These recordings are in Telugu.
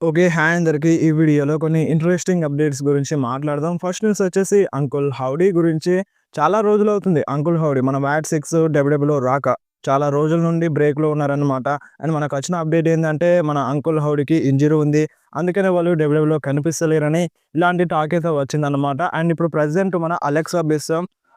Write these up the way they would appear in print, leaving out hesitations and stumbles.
ఓకే. హాయ్ అందరికి. ఈ వీడియోలో కొన్ని ఇంట్రెస్టింగ్ అప్డేట్స్ గురించి మాట్లాడదాం. ఫస్ట్ న్యూస్ వచ్చేసి అంకుల్ హౌడీ గురించి. చాలా రోజులవుతుంది అంకుల్ హౌడీ మన వ్యాట్ 6 డబ్ల్యూడబ్ల్యూలో రాక. చాలా రోజుల నుండి బ్రేక్‌లో ఉన్నారనమాట. అండ్ మనకొచ్చిన అప్డేట్ ఏందంటే మన అంకుల్ హౌడీకి ఇంజ్యూరీ ఉంది. అందుకనే వాళ్ళు డబ్ల్యూడబ్ల్యూలో కనిపిస్తలేరని ఇలాంటి టాక్ అయితే వచ్చిందనమాట. అండ్ ఇప్పుడు ప్రెజెంట్ మన అలెక్సా బ్లిస్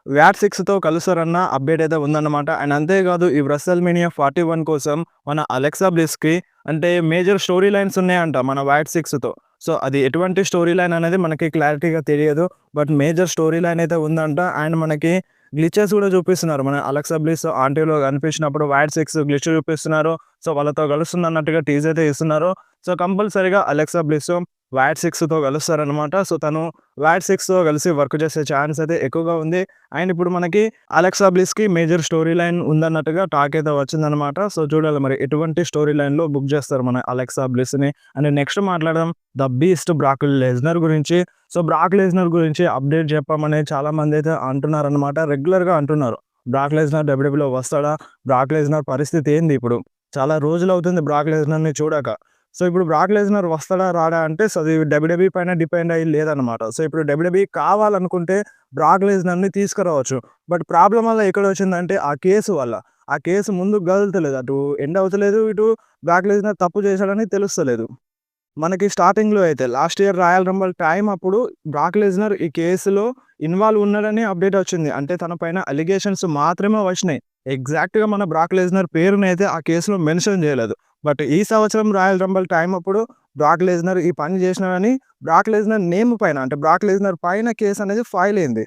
వ్యాట్ 6తో కలుస్తారన్న అప్డేట్ అయితే ఉందన్నమాట. అండ్ అంతేకాదు ఈ రెసల్‌మేనియా 41 కోసం మన అలెక్సా బ్లిస్‌కి అంటే మేజర్ స్టోరీ లైన్స్ ఉన్నాయంట మన వ్యాట్ 6తో. సో, అది ఎటువంటి స్టోరీ లైన్ అనేది మనకి క్లారిటీగా తెలియదు. బట్ మేజర్ స్టోరీ లైన్ అయితే ఉందంట. అండ్ మనకి గ్లిచెస్ కూడా చూపిస్తున్నారు. మన అలెక్సా బ్లిస్ ఆంటీలో కనిపించినప్పుడు వ్యాట్ 6 గ్లిచ్ చూపిస్తున్నారు. సో, వాళ్ళతో కలుస్తుందన్నట్టుగా టీజ్ అయితే ఇస్తున్నారు. సో, కంపల్సరీగా అలెక్సా బ్లిస్ వ్యాట్ 6తో కలుస్తారనమాట. సో, తను వ్యాట్ 6తో కలిసి వర్క్ చేసే ఛాన్స్ అయితే ఎక్కువగా ఉంది. అండ్ ఇప్పుడు మనకి అలెక్సా బ్లిస్‌కి మేజర్ స్టోరీ లైన్ ఉందన్నట్టుగా టాక్ అయితే వచ్చిందనమాట. సో, చూడాలి మరి ఎటువంటి స్టోరీ లైన్‌లో బుక్ చేస్తారు మన అలెక్సా బ్లిస్‌ని. అండ్ నెక్స్ట్ మాట్లాడదాం ద బీస్ట్ బ్రాక్ లెస్నర్ గురించి. సో, బ్రాక్ లెస్నర్ గురించి అప్డేట్ చెప్పమని చాలామంది అయితే అంటున్నారనమాట. రెగ్యులర్‌గా అంటున్నారు. బ్రాక్ లెస్నర్ డబ్ల్యూడబ్ల్యూలో వస్తాడా? బ్రాక్ లెస్నర్ పరిస్థితి ఏంది ఇప్పుడు? చాలా రోజులవుతుంది బ్రాక్ లెస్నర్‌ని చూడక. సో, ఇప్పుడు బ్రాక్ లెస్నర్ వస్తాడా? రాడా? అంటే సో, అది డబ్ల్యూడబ్ల్యూఈ పైన డిపెండ్ అయ్యి లేదనమాట. సో, ఇప్పుడు డబ్ల్యూడబ్ల్యూఈ కావాలనుకుంటే బ్రాక్ లెస్నర్‌ని తీసుకురావచ్చు. బట్ ప్రాబ్లమ్ వల్ల ఎక్కడొచ్చిందంటే ఆ కేసు వల్ల. ఆ కేసు ముందుకు కదులుతలేదు. అటు ఎండ్ అవుతలేదు. ఇటు బ్రాక్ లెస్నర్ తప్పు చేశాడని తెలుస్తలేదు. మనకి స్టార్టింగ్‌లో అయితే last year royal Rumble time అప్పుడు బ్రాక్ లెస్నర్ ఈ కేసులో ఇన్వాల్వ్ ఉన్నాడని అప్డేట్ వచ్చింది. అంటే తన పైన అలిగేషన్స్ మాత్రమే వచ్చినాయి. ఎగ్జాక్ట్‌గా మన బ్రాక్ లెస్నర్ పేరునైతే ఆ కేసులో మెన్షన్ చేయలేదు. బట్ ఈ సంవత్సరం రాయల్ రంబుల్ టైమ్ అప్పుడు బ్రాక్ లెస్నర్ ఈ పని చేసినాడని బ్రాక్ లెస్నర్ నేమ్ పైన అంటే బ్రాక్ లెస్నర్ పైన కేస్ అనేది ఫైల్ అయింది.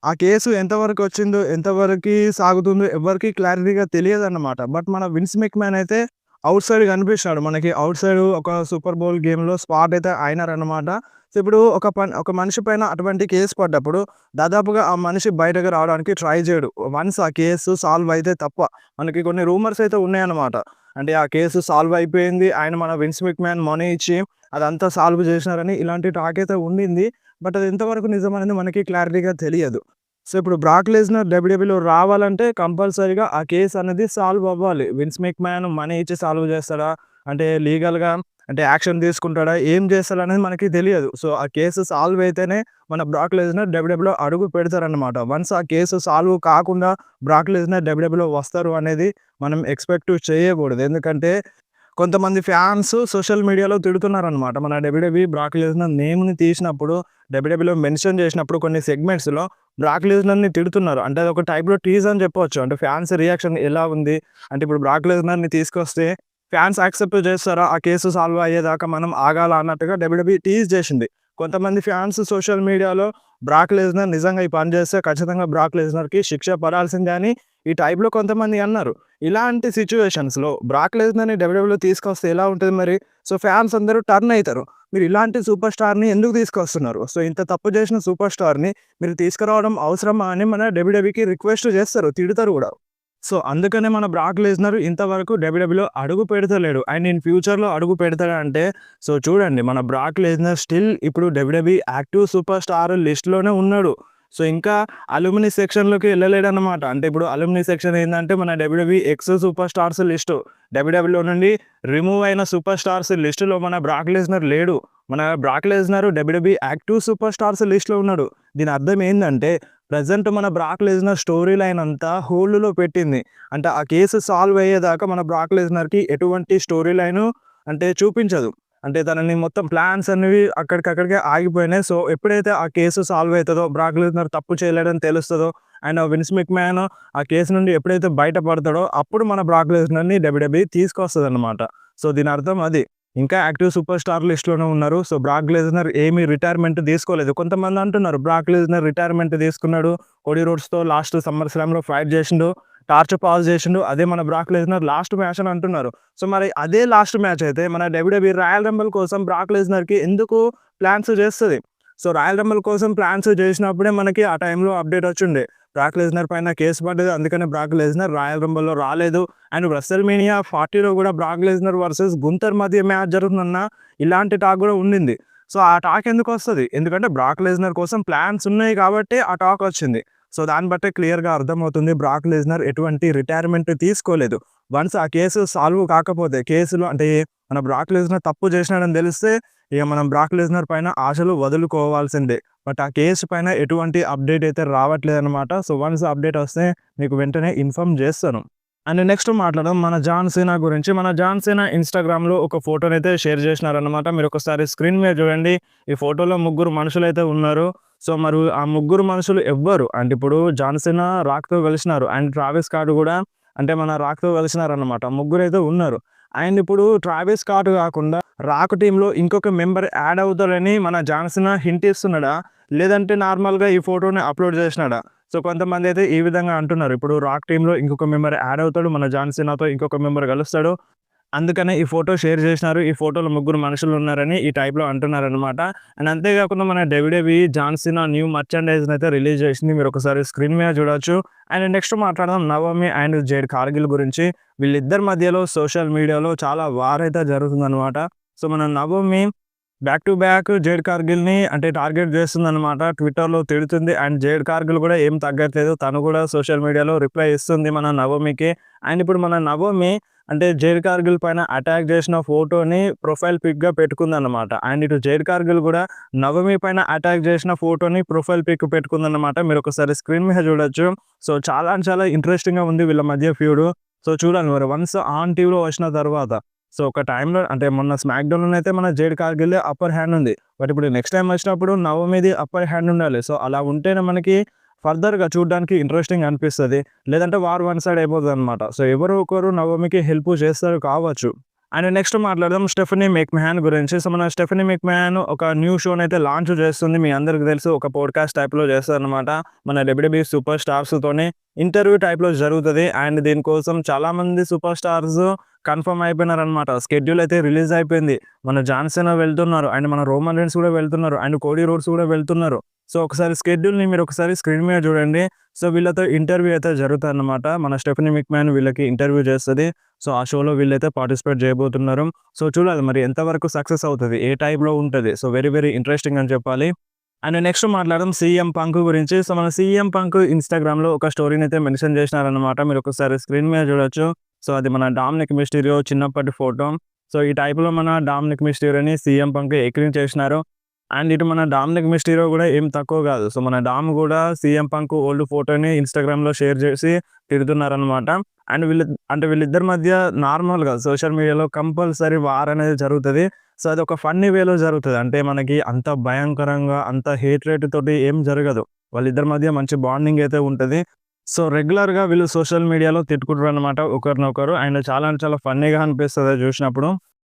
ఆ కేసు ఎంతవరకు వచ్చిందో, ఎంతవరకి సాగుతుందో ఎవ్వరికీ క్లారిటీగా తెలియదన్నమాట. బట్ మన విన్స్ మెక్‌మ్యాన్ అయితే ఔట్ సైడ్ కనిపిస్తున్నాడు. మనకి ఔట్ సైడ్ ఒక సూపర్ బౌల్ గేమ్‌లో స్పాట్ అయితే అయినారన్నమాట. సో, ఇప్పుడు ఒక మనిషి పైన అటువంటి కేస్ పడ్డప్పుడు దాదాపుగా ఆ మనిషి బయటకి రావడానికి ట్రై చేయడు. వన్స్ ఆ కేసు సాల్వ్ అయితే తప్ప. మనకి కొన్ని రూమర్స్ అయితే ఉన్నాయన్నమాట. అంటే ఆ కేసు సాల్వ్ అయిపోయింది. ఆయన మన విన్స్ మెక్‌మ్యాన్ మనీ ఇచ్చి అదంతా సాల్వ్ చేసినారని ఇలాంటి టాక్ అయితే ఉండింది. బట్ అది ఎంతవరకు నిజమనేది మనకి క్లారిటీగా తెలియదు. సో, ఇప్పుడు బ్రాక్ లెస్నర్ డబ్ల్యూడబ్ల్యూలో రావాలంటే కంపల్సరీగా ఆ కేస్ అనేది సాల్వ్ అవ్వాలి. విన్స్ మెక్‌మ్యాన్ మనీ ఇచ్చి సాల్వ్ చేస్తాడా? అంటే లీగల్‌గా అంటే యాక్షన్ తీసుకుంటాడా? ఏం చేస్తాడనేది మనకి తెలియదు. సో, ఆ కేసు సాల్వ్ అయితేనే మన బ్రాక్ లెస్నర్ డబ్ల్యూడబ్ల్యూలో అడుగు పెడతారన్నమాట. వన్స్ ఆ కేసు సాల్వ్ కాకుండా బ్రాక్ లెస్నర్ డబ్ల్యూడబ్ల్యూలో వస్తారు అనేది మనం ఎక్స్‌పెక్ట్ చేయకూడదు. ఎందుకంటే కొంతమంది ఫ్యాన్స్ సోషల్ మీడియాలో తిడుతున్నారనమాట. మన డబ్ల్యూడబ్ల్యూఈ బ్రాక్ లెస్నర్ నేమ్‌ని తీసినప్పుడు, డబ్ల్యూడబ్ల్యూఈలో మెన్షన్ చేసినప్పుడు కొన్ని సెగ్మెంట్స్‌లో బ్రాక్ లెస్నర్‌ని తిడుతున్నారు. అంటే అదొక టైప్‌లో టీజ్ అని చెప్పొచ్చు. అంటే ఫ్యాన్స్ రియాక్షన్ ఎలా ఉంది? అంటే ఇప్పుడు బ్రాక్ లెస్నర్‌ని తీసుకొస్తే ఫ్యాన్స్ యాక్సెప్ట్ చేస్తారా? ఆ కేసు సాల్వ్ అయ్యేదాకా మనం ఆగాలా అన్నట్టుగా డబ్ల్యూడబ్ల్యూఈ టీజ్ చేసింది. కొంతమంది ఫ్యాన్స్ సోషల్ మీడియాలో బ్రాక్ లెస్నర్ నిజంగా ఈ పని చేస్తే ఖచ్చితంగా బ్రాక్ లెస్నర్‌కి శిక్ష పడాల్సిందే అని ఈ టైప్‌లో కొంతమంది అన్నారు. ఇలాంటి సిట్యుయేషన్స్‌లో బ్రాక్ లెస్నర్‌ని డబ్ల్యూడబ్ల్యూలో తీసుకొస్తే ఎలా ఉంటది మరి? సో, ఫ్యాన్స్ అందరూ టర్న్ అయితారు. మీరు ఇలాంటి సూపర్ స్టార్‌ని ఎందుకు తీసుకొస్తున్నారు? సో, ఇంత తప్పు చేసిన సూపర్ స్టార్‌ని మీరు తీసుకురావడం అవసరమా అని మన డబ్ల్యూడబ్ల్యూఈకి రిక్వెస్ట్ చేస్తారు. తిడతారు గూడా. సో, అందుకనే మన బ్రాక్ లెస్నర్ ఇంతవరకు డబ్ల్యూడబ్ల్యూలో అడుగు పెడతలేడు. అండ్ ఇన్ ఫ్యూచర్‌లో అడుగు పెడతాడా అంటే సో, చూడండి మన బ్రాక్ లెస్నర్ స్టిల్ ఇప్పుడు డబ్ల్యూడబ్ల్యూఈ యాక్టివ్ సూపర్ స్టార్ లిస్ట్‌లోనే ఉన్నాడు. సో, ఇంకా అలుమినీ సెక్షన్‌లోకి ఎళ్ళలేడన్నమాట. అంటే ఇప్పుడు అలుమినీ సెక్షన్ ఏందంటే మన డబ్ల్యూడబ్ల్యూఈ ఎక్స్ సూపర్ స్టార్స్ లిస్టు. డబ్ల్యూడబ్ల్యూలో నుండి రిమూవ్ అయిన సూపర్ స్టార్స్ లిస్టులో మన బ్రాక్ లెస్నర్ లేడు. మన Brock Lesnar WWE active super stars లిస్ట్‌లో ఉన్నాడు. దీని అర్థం ఏందంటే ప్రెజెంట్ మన బ్రాక్ లెస్నర్ స్టోరీ లైన్ అంతా హోల్డ్‌లో పెట్టింది. అంటే ఆ కేసు సాల్వ్ అయ్యేదాకా మన బ్రాక్ లెస్నర్‌కి ఎటువంటి స్టోరీ లైను అంటే చూపించదు. అంటే తనని మొత్తం ప్లాన్స్ అనేవి అక్కడికక్కడికే ఆగిపోయినాయి. సో, ఎప్పుడైతే ఆ కేసు సాల్వ్ అయితదో, బ్రాక్ లెస్నర్ తప్పు చేయలేడని తెలుస్తదో, అండ్ విన్స్ మెక్‌మ్యాన్ ఆ కేసు నుండి ఎప్పుడైతే బయట పడతాడో, అప్పుడు మన బ్రాక్ లెస్నర్‌ని డబ్ల్యూడబ్ల్యూఈ తీసుకొస్తదనమాట. సో, దీని అర్థం అది. ఇంకా యాక్టివ్ సూపర్ స్టార్ లిస్ట్‌లోనే ఉన్నారు. సో, బ్రాక్ లెస్నర్ ఏమి రిటైర్మెంట్ తీసుకోలేదు. కొంతమంది అంటున్నారు బ్రాక్ లెస్నర్ రిటైర్మెంట్ తీసుకున్నాడు. కోడీ రోడ్స్‌తో లాస్ట్ సమ్మర్ స్లామ్‌లో ఫైట్ చేసిండు. టార్చ్ పాస్ చేసిండు. అదే మన బ్రాక్ లెస్నర్ లాస్ట్ మ్యాచ్ అని అంటున్నారు. సో, మరి అదే లాస్ట్ మ్యాచ్ అయితే మన డబ్ల్యూడబ్ల్యూఈ రాయల్ రంబుల్ కోసం బ్రాక్ లెస్నర్‌కి ఎందుకు ప్లాన్స్ చేస్తది? సో, రాయల్ రంబుల్ కోసం ప్లాన్స్ చేసినప్పుడే మనకి ఆ టైంలో అప్డేట్ వచ్చుండే. బ్రాక్ లెస్నర్ పైన కేసు పడ్డది. అందుకనే బ్రాక్ లెస్నర్ రాయల్ రంబుల్‌లో రాలేదు. అండ్ రెసల్‌మేనియా 40లో కూడా బ్రాక్ లెస్నర్ వర్సెస్ గుంతర్ మధ్య మ్యాచ్ జరుగుతుందన్న ఇలాంటి టాక్ కూడా ఉండింది. సో, ఆ టాక్ ఎందుకొస్తది? ఎందుకంటే బ్రాక్ లెస్నర్ కోసం ప్లాన్స్ ఉన్నాయి కాబట్టే ఆ టాక్ వచ్చింది. సో, దాన్ని బట్టే క్లియర్‌గా అర్థమవుతుంది బ్రాక్ లెస్నర్ ఎటువంటి రిటైర్మెంట్ తీసుకోలేదు. వన్స్ ఆ కేసు సాల్వ్ కాకపోతే కేసులో అంటే మన బ్రాక్ లెస్నర్ తప్పు చేసినాడని తెలిస్తే ఇక మనం బ్రాక్ లెస్నర్ పైన ఆశలు వదులుకోవాల్సిందే. బట్ ఆ కేసు పైన ఎటువంటి అప్డేట్ అయితే రావట్లేదనమాట. సో వన్స్ అప్డేట్ వస్తే మీకు వెంటనే ఇన్ఫార్మ్ చేస్తాను. అండ్ నెక్స్ట్ మాట్లాడదాం మన జాన్ సీనా గురించి. మన జాన్ సీనా ఇన్‌స్టాగ్రామ్‌లో ఒక ఫోటోనైతే షేర్ చేసినారనమాట. మీరొకసారి స్క్రీన్ మీద చూడండి. ఈ ఫోటోలో ముగ్గురు మనుషులైతే ఉన్నారు. సో మరి ఆ ముగ్గురు మనుషులు ఎవ్వరు? అంటే ఇప్పుడు జాన్ సీనా రాక్‌తో కలిసినారు. అండ్ ట్రావిస్ స్కాట్ కూడా అంటే మన రాక్‌తో కలిసినారనమాట. ముగ్గురైతే ఉన్నారు. అండ్ ఇప్పుడు ట్రావిస్ స్కాట్ కాకుండా రాక్ టీమ్‌లో ఇంకొక మెంబర్ యాడ్ అవుతాడని మన జాన్ సీనా హింట్ ఇస్తున్నాడా? లేదంటే నార్మల్‌గా ఈ ఫోటోని అప్‌లోడ్ చేసినాడా? సో కొంతమందైతే ఈ విధంగా అంటున్నారు. ఇప్పుడు రాక్ టీమ్‌లో ఇంకొక మెంబర్ యాడ్ అవుతాడు. మన జాన్ సీనాతో ఇంకొక మెంబర్ కలుస్తాడు. అందుకనే ఈ ఫోటో షేర్ చేసినారు. ఈ ఫోటోలో ముగ్గురు మనుషులున్నారని ఈ టైప్‌లో అంటున్నారనమాట. అండ్ అంతేకాకుండా మన డబ్ల్యూడబ్ల్యూఈ జాన్ సీనా న్యూ మర్చండైజ్‌నైతే రిలీజ్ చేసింది. మీరొకసారి స్క్రీన్ మీద చూడొచ్చు. అండ్ నెక్స్ట్ మాట్లాడదాం నవోమి అండ్ జేడ్ కార్గిల్ గురించి. వీళ్ళిద్దరి మధ్యలో సోషల్ మీడియాలో చాలా వార్ అయితే జరుగుతుందనమాట. సో మన Naomi back to back Jade కార్గిల్‌ని అంటే టార్గెట్ చేస్తుందనమాట. ట్విట్టర్‌లో తిడుతుంది. అండ్ జేడ్ కార్గిల్ కూడా ఏం తగ్గట్లేదు. తను కూడా సోషల్ మీడియాలో రిప్లై ఇస్తుంది మన నవోమికి. అండ్ ఇప్పుడు మన నవోమి అంటే జేడ్ కార్గిల్ పైన అటాక్ చేసిన ఫోటోని ప్రొఫైల్ పిక్‌గా పెట్టుకుందనమాట. అండ్ ఇటు జేడ్ కార్గిల్ కూడా నవోమి పైన అటాక్ చేసిన ఫోటోని ప్రొఫైల్ పిక్ పెట్టుకుందనమాట. మీరొకసారి స్క్రీన్ మీద చూడొచ్చు. సో చాలా అంటే చాలా ఇంట్రెస్టింగ్‌గా ఉంది వీళ్ళ మధ్య ఫ్యూడ్. సో చూడాలి మరి వన్స్ ఆన్ టీవీలో వచ్చిన తర్వాత. సో ఒక టైంలో అంటే మొన్న స్మాక్ డౌన్‌లోనైతే మన జేడ్ కార్గిల్‌దే అప్పర్ హ్యాండ్ ఉంది. బట్ ఇప్పుడు నెక్స్ట్ టైమ్ వచ్చినప్పుడు నవోమిది అప్పర్ హ్యాండ్ ఉండాలి. సో అలా ఉంటేనే మనకి ఫర్దర్‌గా చూడడానికి ఇంట్రెస్టింగ్ అనిపిస్తది. లేదంటే వార్ వన్ సైడ్ అయిపోతదనమాట. సో ఎవరో ఒకరు నవోమికి హెల్ప్ చేస్తారు కావచ్చు. అండ్ నెక్స్ట్ మాట్లాడదాం స్టెఫనీ మెక్‌మహన్ గురించి. సో మన స్టెఫనీ మెక్‌మహన్ ఒక న్యూ షోనైతే లాంచ్ చేస్తుంది. మీ అందరికి తెలుసు ఒక పాడ్‌కాస్ట్ టైప్‌లో చేస్తారనమాట. మన డబ్ల్యూడబ్ల్యూఈ సూపర్ స్టార్స్‌తోని ఇంటర్వ్యూ టైప్‌లో జరుగుతది. అండ్ దీనికోసం చాలామంది సూపర్ స్టార్స్ కన్ఫర్మ్ అయిపోయినారనమాట. షెడ్యూల్ అయితే రిలీజ్ అయిపోయింది. మన జాన్ సీనా వెళ్తున్నారు. అండ్ మన రోమన్ రీన్స్ కూడా వెళ్తున్నారు. అండ్ కోడీ రోడ్స్ కూడా వెళ్తున్నారు. సో ఒకసారి షెడ్యూల్‌ని మీరొకసారి స్క్రీన్ మీద చూడండి. సో వీళ్ళతో ఇంటర్వ్యూ అయితే జరుగుతదనమాట. మన స్టెఫనీ మెక్‌మహన్ వీళ్ళకి ఇంటర్వ్యూ చేస్తది. సో ఆ షోలో వీళ్ళైతే పార్టిసిపేట్ చేయబోతున్నారు. సో చూడాలి మరి ఎంతవరకు సక్సెస్ అవుతది? ఏ టైప్‌లో ఉంటది? సో వెరీ వెరీ ఇంట్రెస్టింగ్ అని చెప్పాలి. అండ్ నెక్స్ట్ మాట్లాడదాం సీఎం పంక్ గురించి. సో మన సీఎం పంక్ ఇన్‌స్టాగ్రామ్‌లో ఒక స్టోరీనైతే మెన్షన్ చేసినారనమాట. మీరొకసారి స్క్రీన్ మీద చూడొచ్చు. సో అది మన డామినిక్ మిస్టీరియో చిన్నప్పటి ఫోటో. సో ఈ టైప్‌లో మన డామినిక్ మిస్టీరియోని సీఎం పంక్ ఎక్కిరించేసినారు. అండ్ ఇటు మన డామినిక్ మిస్టీరియో కూడా ఏం తక్కువ కాదు. సో మన డామ్ కూడా సీఎం పంక్ ఓల్డ్ ఫోటోని ఇన్‌స్టాగ్రామ్‌లో షేర్ చేసి తిడుతున్నారనమాట. అండ్ వీళ్ళిద్దరి మధ్య నార్మల్‌గా సోషల్ మీడియాలో కంపల్సరీ వార్ అనేది జరుగుతది. సో అదొక ఫన్నీ వేలో జరుగుతది. అంటే మనకి అంత భయంకరంగా అంత హేట్రేట్ తోటి ఏం జరగదు. వాళ్ళిద్దరి మధ్య మంచి బాండింగ్ అయితే ఉంటది. సో రెగ్యులర్‌గా వీళ్ళు సోషల్ మీడియాలో తిట్టుకుంటారనమాట ఒకరినొకరు. అండ్ చాలా అంటే చాలా ఫన్నీగా అనిపిస్తది అది చూసినప్పుడు.